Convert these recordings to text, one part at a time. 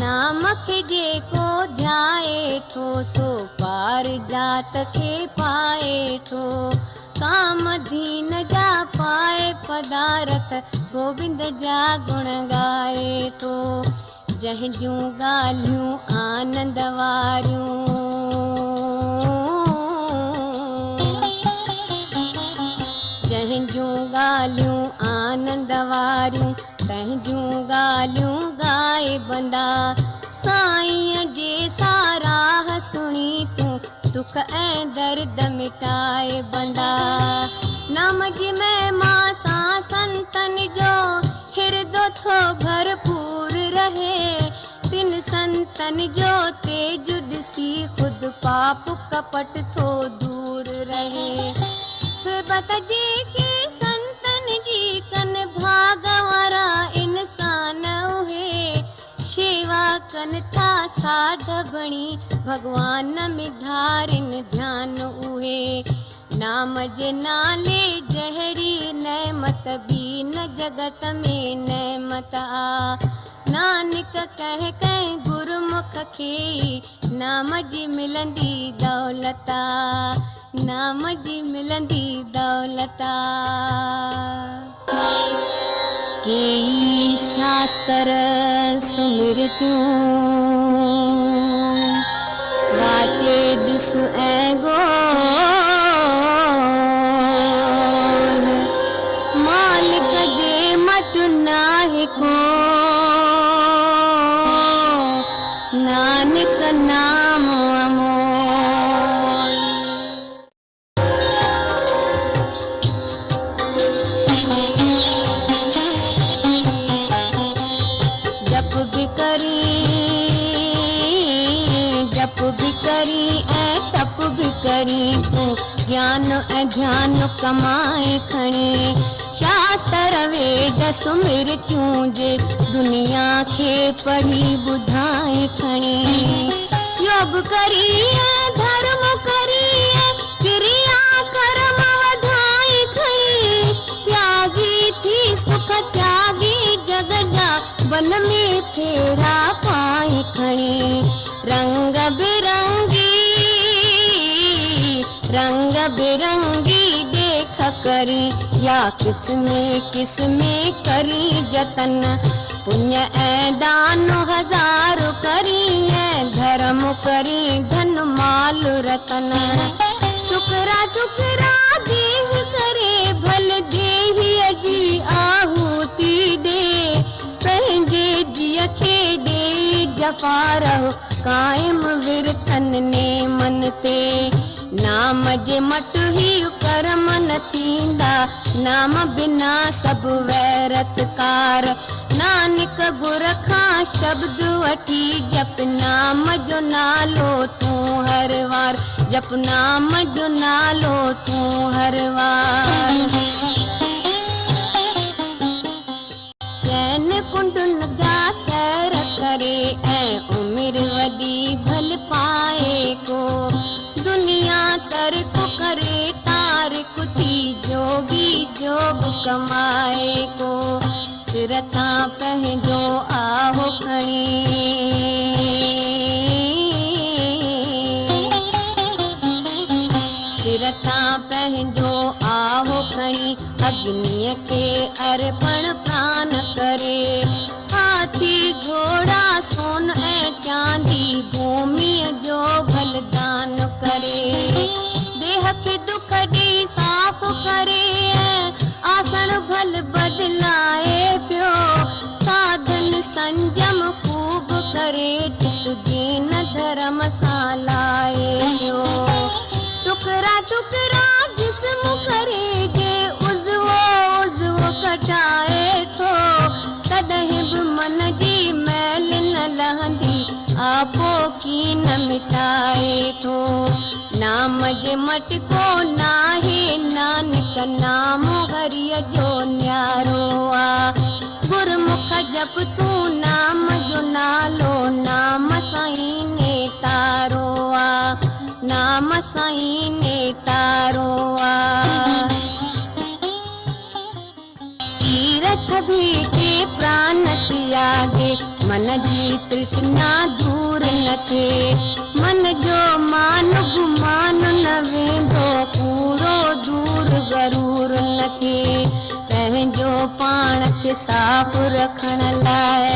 नाम खे जेको ध्याए थो सो पार जात खे पाए थो। काम दीन जा पाए पदारथ गोविंद जा गुण गाए थो। जंहिं जूं ॻाल्हियूं आनंद वारियूं जंहिं जूं ॻाल्हियूं आनंद वारियूं तंहिं जूं ॻाल्हियूं गाए बंदा। साईं जे साराह सुणी तूं दुख ऐं दर्द मिटाए बंदा। नाम जी महिमा सां संतन जो हिरदो थो भरपूर रहे। तिन संतन जो तेज ॾिसी खुद पाप कपट थो दूर रहे। सुबत जेके संतन जी कन भाग वारा इंसान उहे शेवा कन था साध बणी भगवान में धारिन ध्यान उहे। नाम जे नाले जहरी नेमत भी न जगत में नेमत आ। नानक कह कह गुरुमुख खे नाम जी मिलंदी दौलता। नाम जी मिलंदी दौलता। केई शास्त्र सुमिरतूं वाचे ॾिस ऐं गोल। मालिक जे मट नाहे को नानक नाम अमोल। जप भी करी ऐं तप भी करी तूं ज्ञान ऐं ध्यान कमाए खणे। शास्त्र वेद सुमिरतियूं जे दुनिया खे पढ़ी ॿुधाए खणे। योग करी ऐं धर्म करी ऐं क्रिया कर्म वधाए खणे। त्यागी थी सुख त्यागी जग जा वन में फेरा पाए खणे। रंग बिरंगी देख करी या किसमें करी जतन। पुण्य ऐं दान हजार करी ऐं धर्म करी धन माल रतन। टुकरा टुकरा देह करे भल देह जी आहुति दे। पंहिंजे जिय खे ॾे जफ़ा रहो कायम विरतन ने मन ते। नाम जे मट ही कर्म न थींदा। नाम बिना सब वैरतकार। नानक गुर खां शब्द वठी जप नाम जो नालो तूं हर वार। जप नाम जो नालो तूं हर वार। चैन कुंडन जा सैर करे ऐं उमिर वॾी भल पाए को। दुनिया तर्क करे तारिक थी जोगी जोग कमाए को। सिर तां पंहिंजो आहो खणी सिर तां पंहिंजो आहो खणी। अग्नीअ खे अर्पण प्राण करे। हाथी घोड़ा सोन ऐं चांदी भूमिअ जो भल दान करे। देह खे दुख ॾेई साफ़ करे ऐं आसन भल बदलाए पियो। साधन संजम खूब करे तुझे न धर्म सां लाए पियो। टुकरा टुकरा जिस्म करे जे उज़वो कटाए थो। तॾहिं बि मन जी मैल न लहंदी आपो कीन मिटाए थो। नाम जे मट को नाहे नानक नाम हरिय जो न्यारो आ। गुरमुख जप तूं नाम जो नालो नाम साईं ने तारो आ। नाम साईं ने तारो आ। तीरथ थभी के प्राण त्यागे, मन जी तृष्णा दूर न थे। मन जो मानु गुमान न वेंदो, कूड़ो दूर गरूर न थे। पंहिंजो पाण खे साफ़ रखण लाइ,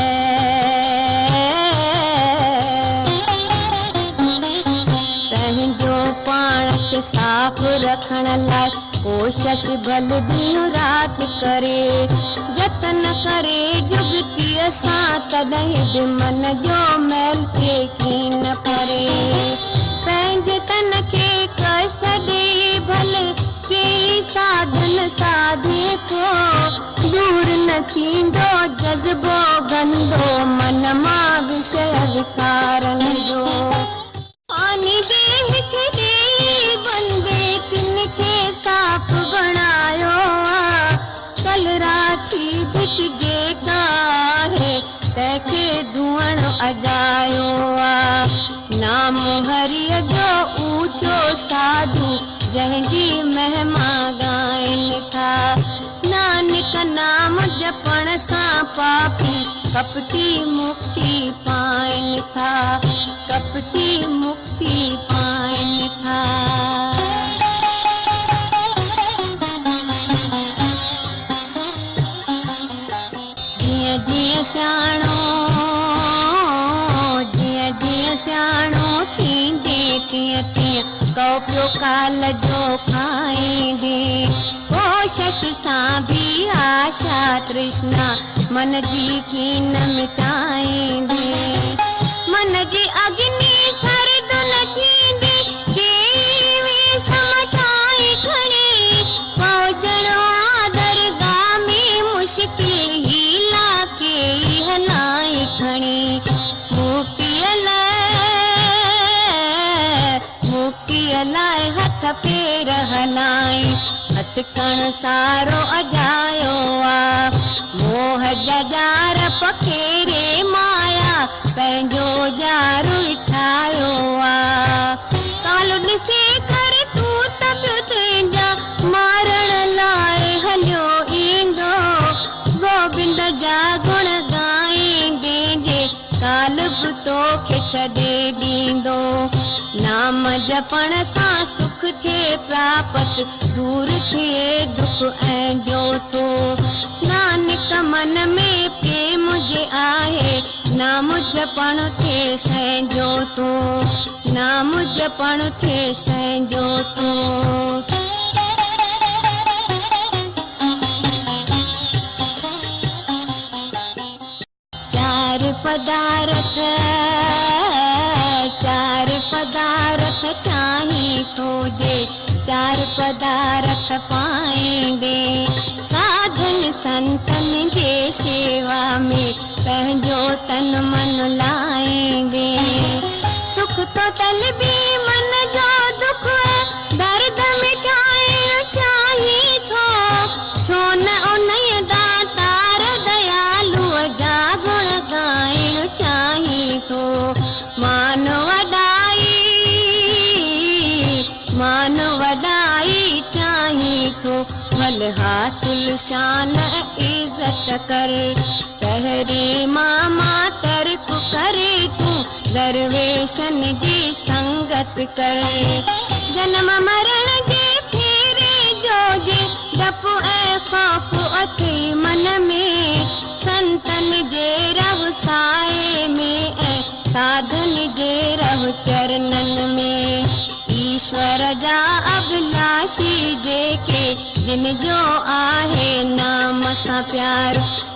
पंहिंजो पाण खे साफ़ रखण लाइ कोशिश भल ॾींहुं राति करे, जतन करे जुगतीअ सां तॾहिं बि मन जो मैल थे कीन परे। पंहिंजे तन खे कष्ट ॾेई भल के साधन साधे थो, दूर न थींदो जज़्बो गंदो मन मां विषय विकारन जो। पानी देह खे ॾेई बंदे तिन खे साफ़ बणायो आ, कल राठी भिट जेका आहे तंहिंखे धुअण अजायो आ। नाम हरिय जो ऊंचो साधु, जंहिंजी महिमा ॻाइनि था। नानक नाम जपण सां पापी कपटी मुक्ति पाइनि था, कपटी मुक्ति पाइनि था। जीअं जीअं सियाणो थींदे तीअं तीअं कौ पियो काल जो खाईंदे। कोशिश सां भी आशा तृष्णा मन जी कीन मिटाईंदे। मन जी अग्नि सर्द न थींदी, केवी समटाई खणी पहुचणो आ दरगाह में मुश्किल हीला के हलाई खणी। मुक्तिअ लाइ हथ पेर हलाई, हथ कण सारो अजायो आ। मोह जा जार पखेरे माया पंहिंजो जारू विछायो आ। काल ॾिसे कर तूं त पियो तुंहिंजा मारण लाइ हलियो ईंदो। गोबिंद जा गुण ॻाईंदे जे काल बि तोखे छॾे ॾींदो। नाम जपण सां सुख थे प्राप्त, दूर थिए दुख ऐं जोतो। नानक मन में प्रेम जे आहे, नाम जपण थे सैंजो तो, नाम जपण थे सैंजो तो। चार पदार्थ चाही तुझे, चार पदार्थ पाएंगे। साधन संतन जे सेवा में पंहिंजो तन मन लाएंगे। सुख तो तलबी मन जो दुख दर्द मिटाइण चाही थो। छो न उन्हई दातार दयालु जा गुण गाइण चाही थो। मान वॾाई चाही थो। भल हासिल शान इज़त कर, पहिरे मामा तर्क करे तूं दरवेशन जी संगत कर। जन्म मरण जे फेरे जो जे डप ऐं ख़ौफ अथई मन में। संतन जे रह साए में ऐं साधन जे रह चरणन में। ईश्वर जा अभिलाषी जेके जिन जो आहे नाम सां प्यार।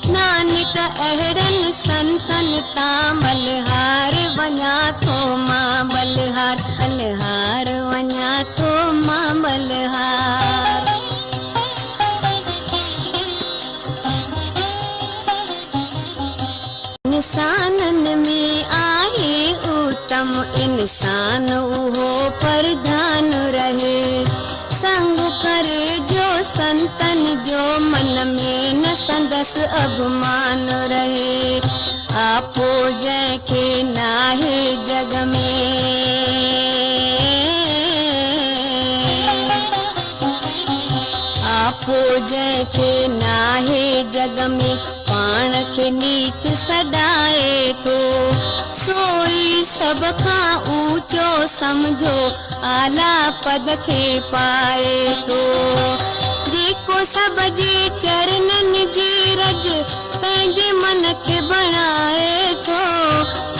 नानक अहिड़नि संतन तां बलिहार वञा थो मां बलिहार, बलिहार वञा थो मां बलिहार। इंसानन में आहे उत्तम इंसान उहो प्रधान रहे। संग करे जो संतन जो मन में न संदस अभिमान रहे। आपो जंहिंखे नाहे जग में, आपो जंहिंखे नाहे आहे जग में पाण खे नीच सॾाए थो। सोई सब खां ऊंचो समझो आला पद खे पाए थो। जेको सब जे चरणनि जी रज पंहिंजे मन खे बणाए थो।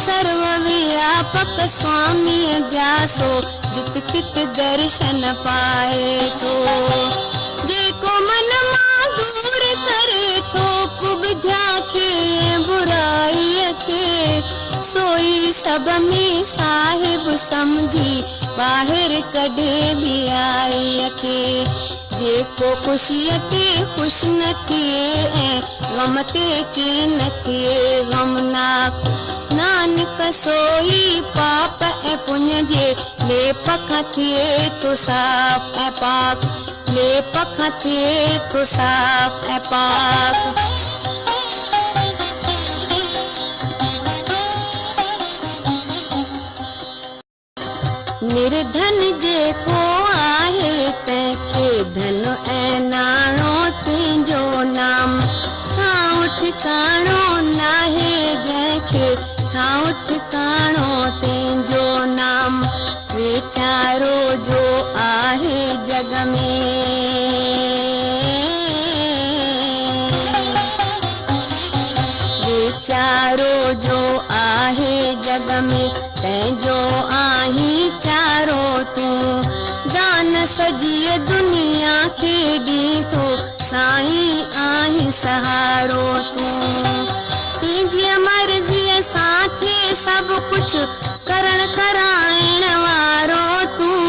सर्व व्यापक स्वामीअ जा सो जित कित दर्शन पाए थो। जेको मन मां दूर करे थो कुबझा खे बुराईअ खे, सोई सब में साहिब समझी ॿाहिरि कढे ॿियाईअ खे। जेको ख़ुशीअ ते ख़ुशि न थिए ऐं ग़म ते के न थिए ग़मनाक, नानक सोई पाप ऐं पुण्य जे लेप खां थिए थो साफ़ ऐं पाक। लेप खां थिए थो साफ़ ऐं पाक। निर्धन जेको आहे तंहिंखे धन ऐं नाणो तुंहिंजो नाम। ठाव ठिकाणो नाहे जंहिंखे ठाव ठिकाणो तुंहिंजो नाम। वीचारो जो आहे जग में, वीचारो जो आहे जग में तंहिंजो आहीं चारो तूं। दान सॼी दुनिया खे ॾीं थो साईं आहीं सहारो तूं। तुंहिंजी मर्ज़ीअ सां थिए सभु कुझु करण कराइण वारो तूं।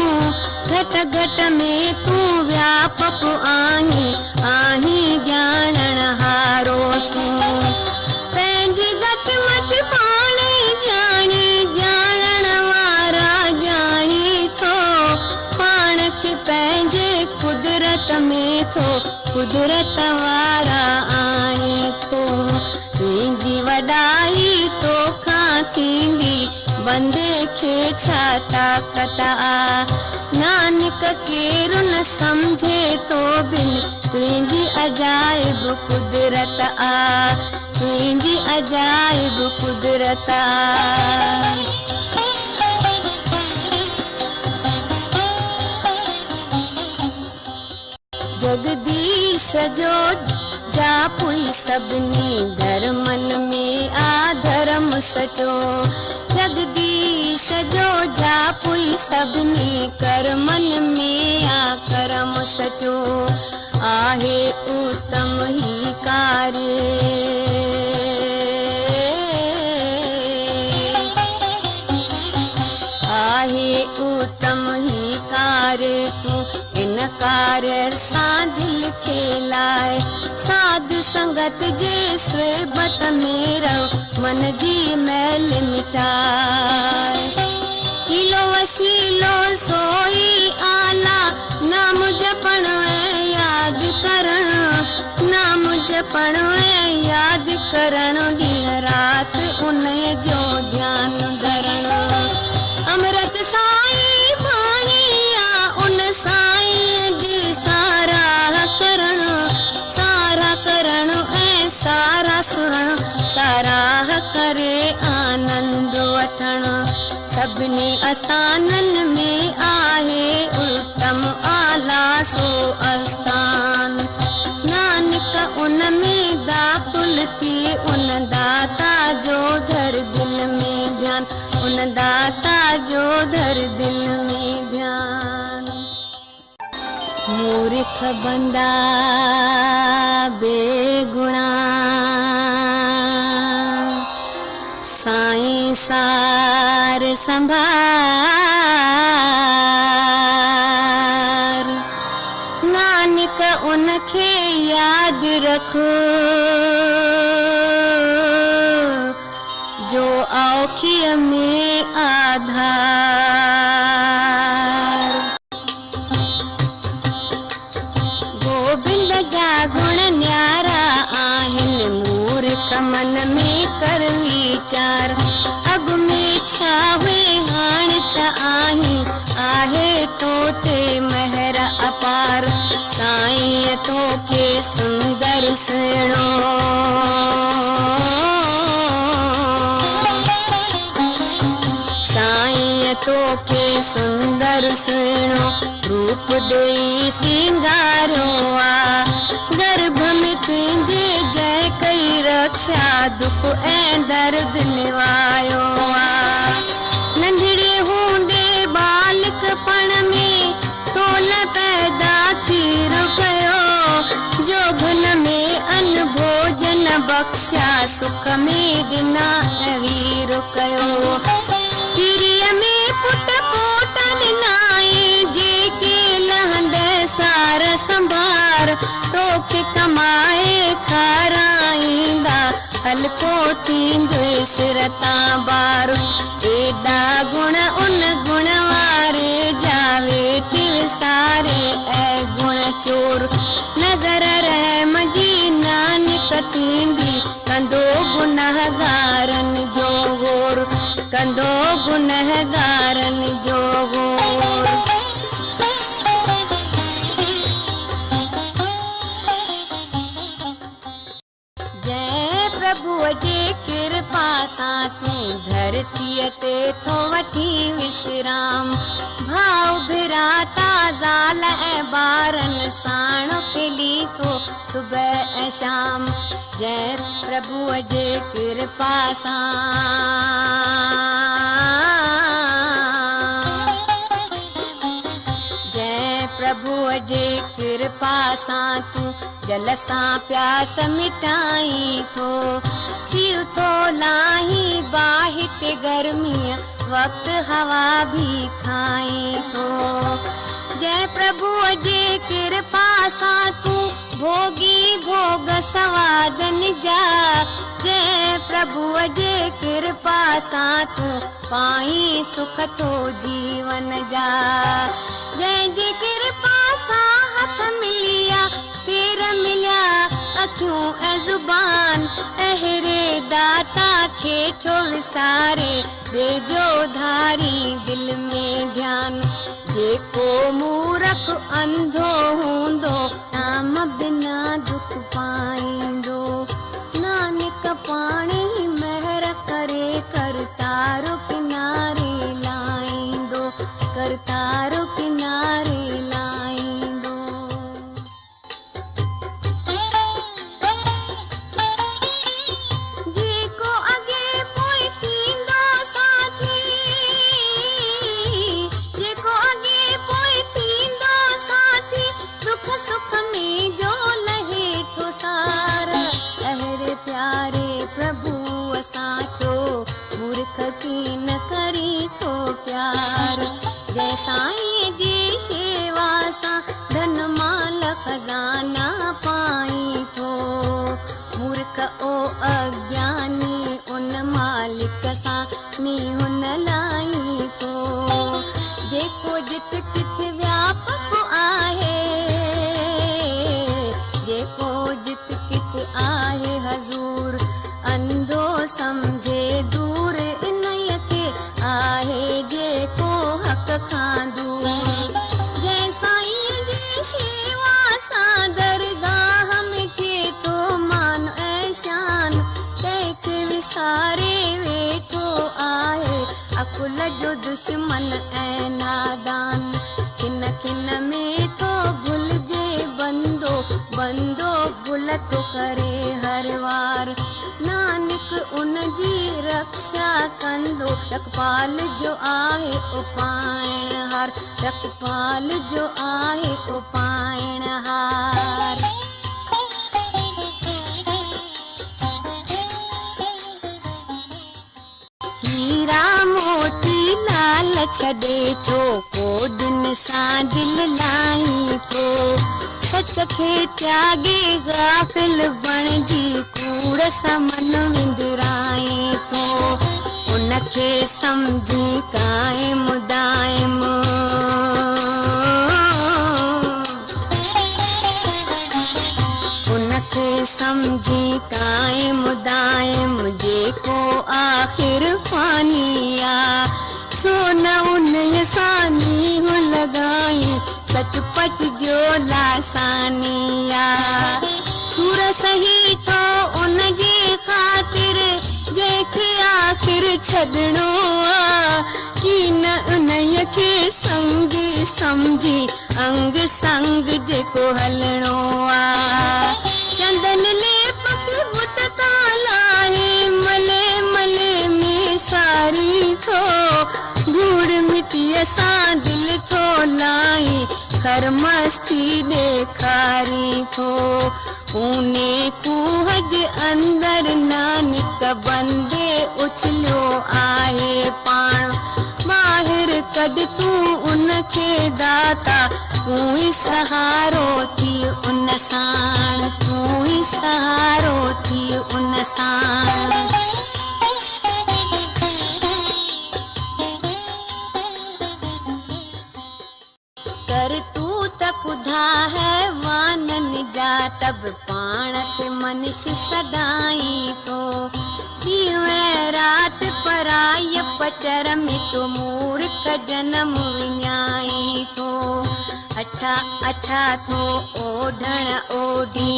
घट घट में तूं व्यापक आहीं आहीं ॼाणण हारो तूं। पंहिंजी गति मत पाण ॼाणी ॼाणण वारा ॼाणी थो। पाण खे पंहिंजे कुदरत में थो कुदरत वारा आहीं थो। तुंहिंजी वॾाई तोखां थींदी बंदे खे छा ताक़त आ। नानक केरु न समझे तो बिन तुंहिंजी अजाइब कुदरत आ। तुंहिंजी अजाइब कुदरत आ। जगदीश जो जापुई सभिनी धर्मन में आ धर्म सचो। जगदीश जो जापुई सभिनी कर्मन में आ कर्म सचो। आहे उत्तम ही कार्य आहे उत्तम ही कार्य तू। इन कार्य सां दिल खे लाए साध संगत जे सोबत में रहो मन जी मैल मिटाए। हीलो वसीलो सोई आला नाम जपण ऐं याद करण। नाम जपण ऐं याद करण ॾींहं रात उन जो ध्यान धरण। अमृत साईं बाणिया उन साईं जी साराह करण। सारा करण ऐं सारा सुरण साराह करे आनंद वठण। सभिनी आस्थानन में आहे उत्तम आला सो आस्थान। नानक उन में दाखिल थी उन दाता जो धर दिल में ध्यान। उन दाता जो धर दिल में ध्यान। मूर्ख बंदा बेगुणा साईं सार संभार। नानक उनखे याद रखो जो औखिय में आधार। गोविंद जा गुण न्यारा आहिनि मूर्ख मन में कर वीचार। अॻु में छा हुए हाणे छा आहीं आहे तो ते महर अपार साईं तोखे सुंदर सुहिणो साईं तोखे सुंदर सुहिणो रूप ॾेई सिंगारियो आ गर्भ में तुंहिंजे जंहिं कई रक्षा दुख ऐं दर्द निवायो आ नंढड़े हूंदे बालकपण में तोल पैदा थी रुकयो जोगन में अन भोजन बख्शा सुख में ॾिना ऐं वीर कयो हिरीअ में पुट पोट ॾिनाई जेके लहंदे सार संभार तोखे कमाए खाराईंदा हल्को थींदे सिर तां बार एॾा गुण उन गुण वारे जा वेठी विसारे ऐं गुण चोर नज़र रहम जी नानक थींदी कंदो गुनहगारनि जो गोर कंदो गुनहगारनि जो गोर जय प्रभुअ जे कृपा सां तूं धरतीअ ते थो वठी विश्राम भाउ भिराता ज़ाल ऐं ॿारनि साण खिली थो सुबह ऐं शाम जय प्रभुअ जे कृपा सां जय प्रभुअ जे कृपा सां तूं जल सां प्यास मिटाई थो सीउ थो लाही बाहित गर्मीअ वक्त हवा भी खाई थो जय प्रभुअ जे कृपा सां तूं भोगी भोग सवादन जा जय प्रभुअ जे कृपा सां तूं पाई सुख थो जीवन जा जय जे कृपा सां हथ मिलिया पेर मिलिया अखियूं ऐं ज़ुबान अहिड़े दाता खे छो विसारे वेझो धारी दिल में ध्यान जेको मूरख अंधो हूंदो नाम बिना दुख पाईंदो नानक पाणी महर करे करतारो किनारे लाईंदो करतारो किनारे लाईंदो जेको अॻे पोइ थींदो साथी जेको अॻे पोइ थींदो साथी दुख सुख में जो लहे थो सार अहिड़े प्यारे प्रभु सां छो मूर्ख कीन करी थो प्यार जय साईं जी शेवा सां धन माल खजाना पाई थो मूर्ख ओ अज्ञानी उन मालिक सां नीहुं न लाई थो जेको जित किथ व्यापक आहे जेको जित किथ आहे हज़ूर अंधो समझे दूर इन्हीअ खे आहे जेको हक़ खां दूर जय साईं जी शेवा सां दरगाह में थिए थो मान ऐं शान कंहिंखे विसारे वेठो आहे अकुल जो दुश्मन ऐं नादान खिन खिन में थो भुलिजे बंदो बंदो भुल थो करे हर वार नानक उन जी रक्षा कंदो रखपाल जो आहे उपाइण हार रखपाल जो आहे उपाइण हार हीरा मोती लाल छॾे छो को दिन सां दिल लाई थो सच खे त्यागे गाफ़िल बणिजी कूड़ सां मन विंदराए थो उनखे सम्झी काइम दाइम उनखे सम्झी काइम दाइम जेको आख़िर फानी आ छो न उन सां नीहुं लॻाई सचपच जो लासानिया सूर सही थो उन जी ख़ातिर जंहिंखे आख़िर छॾणो आहे की न उन्हीअ खे संगी सम्झी अंग संग जेको हलणो आहे चंदन लेप के बुत तालाए मले मले में सारी थो धूड़ मिटीअ सां दिल थो लाई खर मस्ती ॾेखारी थो ऊने कूह जे अंदर नानक बंदे उछलियो आहे पाण ॿाहिरि कढ तूं उनखे दाता तूं ई सहारो थी उन साण तूं ई सहारो थी उन साण कर तू त कुधा है वानन जा तब पाण खे मनुष्य सदाई थो ॾींहुं रात पराय पचर में छो मूर्ख जनम विञाई थो अच्छा अच्छा थो ओढ़ण ओढ़ी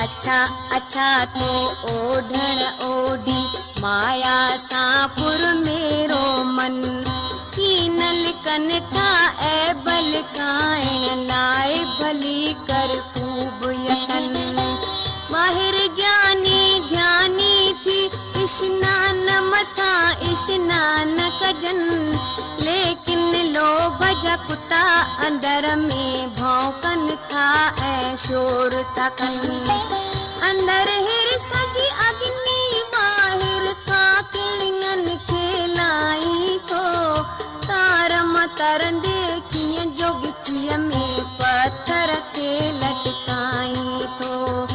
अच्छा अच्छा थो ओढ़ण ओढ़ी माया सां पुर मेरो मन कीनल कन था ऐं बल काइण लाइ भली कर खूब यकन माहिर ज्ञानी ध्यानी थी स्नान मथा स्नान कजन लेकिन लोभ जा कुता अंदर में भौंकन था ऐं शोर था कन अंदर हिरस जी अग्नि बाहिर था किलिंगन खे लाई थो तारम तरंदे कीअं जोगिचीअ में पत्थर खे लटकाई थो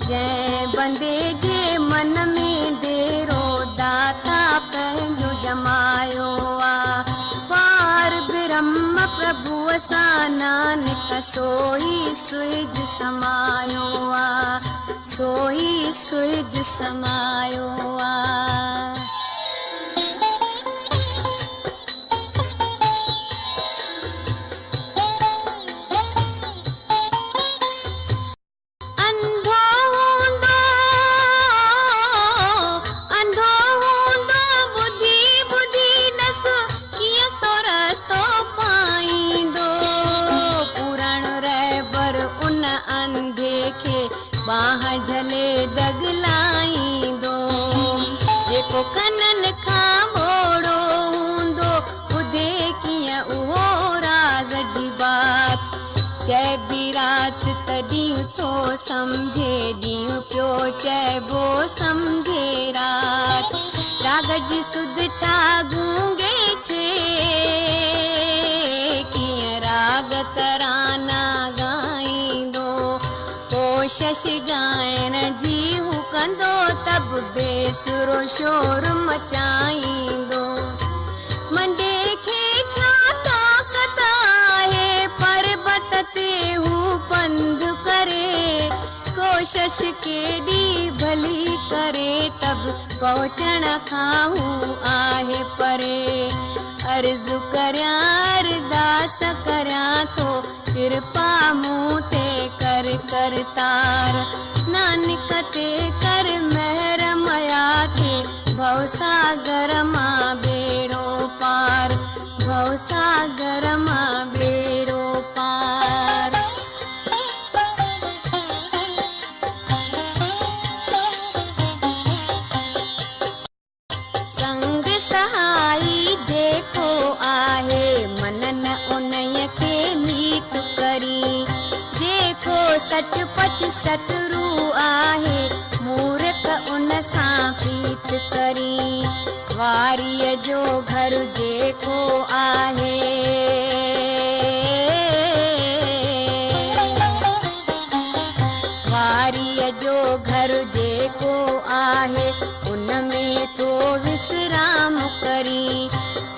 जंहिं बंदे जे मन में देरो दाता पंहिंजो जमायो आ पार ब्रह्म प्रभुअ सां नानक सोई सुइज समायो आ सोई सुइज समायो आ बाह झले दगलाई दो जेको कनन खां मोड़ो हूंदो ॿुधे कीअं उहो राज़ जी बात चइबी रात त ॾींहुं थो सम्झे ॾींहुं पियो चइबो सम्झे रात राग जी सुध छा गूंगे खे कीअं राग तराना ॻाईंदो कोशिश गाइण जी हू कंदो तब बेसुरो शोर मचाईंदो मंडे खे छा ताक़त आहे पर्वत ते हू पंध करे कोशिश केॾी भली करे तब पहुचण खां हू आहे परे अर्ज़ु करियां अरदास करियां थो कृपा मूं ते कर करतार नानक ते कर महर मया थे भवसागर मां बेड़ो पार भवसागर मां बेड़ो पार संग सहाई जेको आहे मनन उन्हीअ खे मीत करी जेको सचपच शत्रु आहे मूर्ख उन सां प्रीत करी वारीअ जो घर जेको आहे वारीअ जो घर जेको आहे उनमें तो विश्राम करी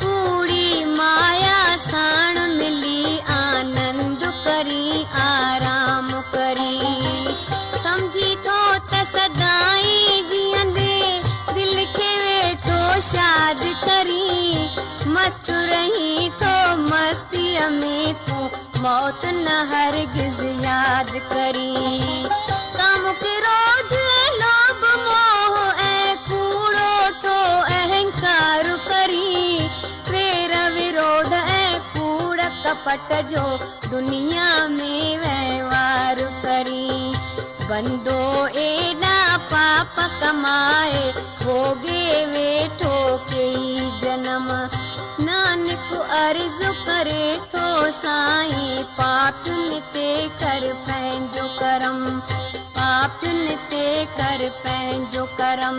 पूरी माया साण मिली आनंद करी आराम करी समझी तो त सदाई जीअंदे दिल खे वेठो शाद करी, मस्त रही तो मस्ती में तू मौत न हरगिज याद करी। काम क्रोध लोभ मोह ऐ कूड़ो तो अहंकार करी, फेर विरोध ऐ कूड़ कपट जो दुनिया में व्यवहार करी। बंदो एना पाप कमाए भोगे वेठो कई जन्म, नानक अर्ज़ु करे थो साईं पापियुनि ते कर पंहिंजो करम, पापियुनि ते कर पंहिंजो करम।